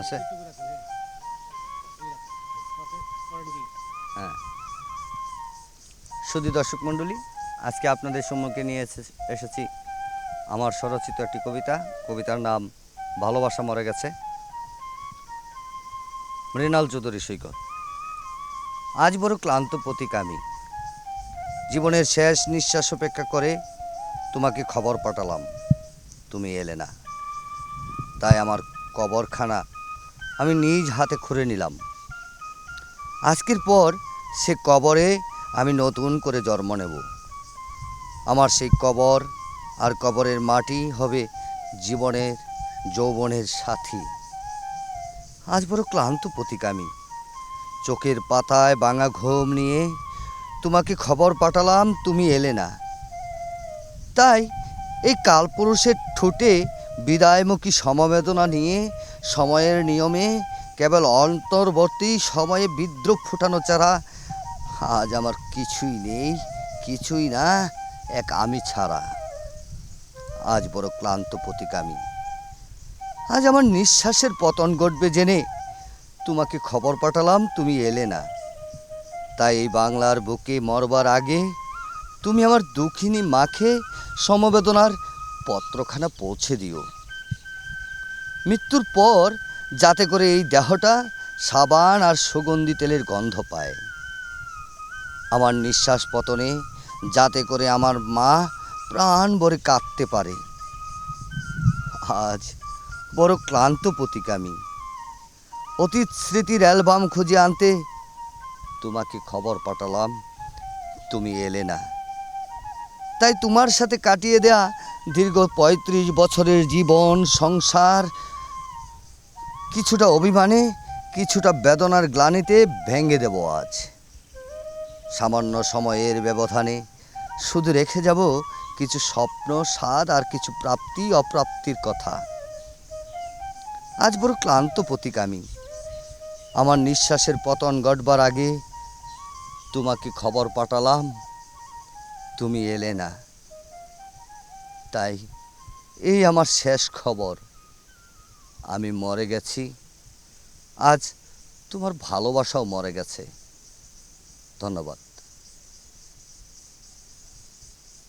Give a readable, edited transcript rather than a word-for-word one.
আছে। হ্যাঁ, শুধু দর্শক মণ্ডলী, আজকে আপনাদের সম্মুখে নিয়ে এসেছি আমার স্বরচিত একটি কবিতা। কবিতার নাম ভালোবাসা মরে গেছে, মৃণাল চৌধুরী সৈকত। আজ বড় ক্লান্ত পথিক আমি, জীবনের শেষ নিঃশ্বাস অপেক্ষা করে তোমাকে খবর পাঠালাম, তুমি এলে না। তাই আমার কবরখানা আমি নিজ হাতে খুঁড়ে নিলাম। আজকের পর সে কবরে আমি নতুন করে জন্ম নেব। আমার সেই কবর আর কবরের মাটি হবে জীবনের যৌবনের সাথী। আজ বড় ক্লান্ত পথিক আমি, চোখের পাতায় ভাঙা ঘুম নিয়ে তোমাকে খবর পাঠালাম, তুমি এলে না। তাই এই কালপুরুষের ঠোঁটে বিদায়মুখী সমবেদনা নিয়ে সময়ের নিয়মে কেবল অন্তর্বর্তী সময়ে বিদ্রোহ ফোটানো ছাড়া আজ আমার কিছুই নেই, কিছুই না, এক আমি ছাড়া। আজ বড় ক্লান্ত পথিক আমি, আজ আমার নিঃশ্বাসের পতন ঘটবে জেনে তোমাকে খবর পাঠালাম, তুমি এলে না। তাই এই বাংলার বুকে মরবার আগে তুমি আমার দুঃখিনী মাকে সমবেদনার পত্রখানা পৌঁছে দিও। মৃত্যুর পর যাতে করে এই দেহটা সাবান আর সুগন্ধি তেলের গন্ধ পায়। আমার নিঃশ্বাস পতনে যাতে করে আমার মা প্রাণ ভরে কাঁদতে পারে। আজ বড় ক্লান্ত পথিক আমি, অতীত স্মৃতির অ্যালবাম খুঁজে আনতে তোমাকে খবর পাঠালাম, তুমি এলে না। তাই তোমার সাথে কাটিয়ে দেয়া দীর্ঘ ৩৫ বছরের জীবন সংসার কিছুটা অভিমানে, কিছুটা বেদনার গ্লানিতে ভেঙে দেব আজ। সামান্য সময়ের ব্যবধানে শুধু রেখে যাব কিছু স্বপ্ন, স্বাদ আর কিছু প্রাপ্তি অপ্রাপ্তির কথা। আজ বড় ক্লান্ত পথিক আমি, আমার নিঃশ্বাসের পতন ঘটবার আগে তোমাকে খবর পাঠালাম, তুমি এলে না। তাই এই আমার শেষ খবর, আমি মরে গেছি। আজ তোমার ভালোবাসাও মরে গেছে। ধন্যবাদ।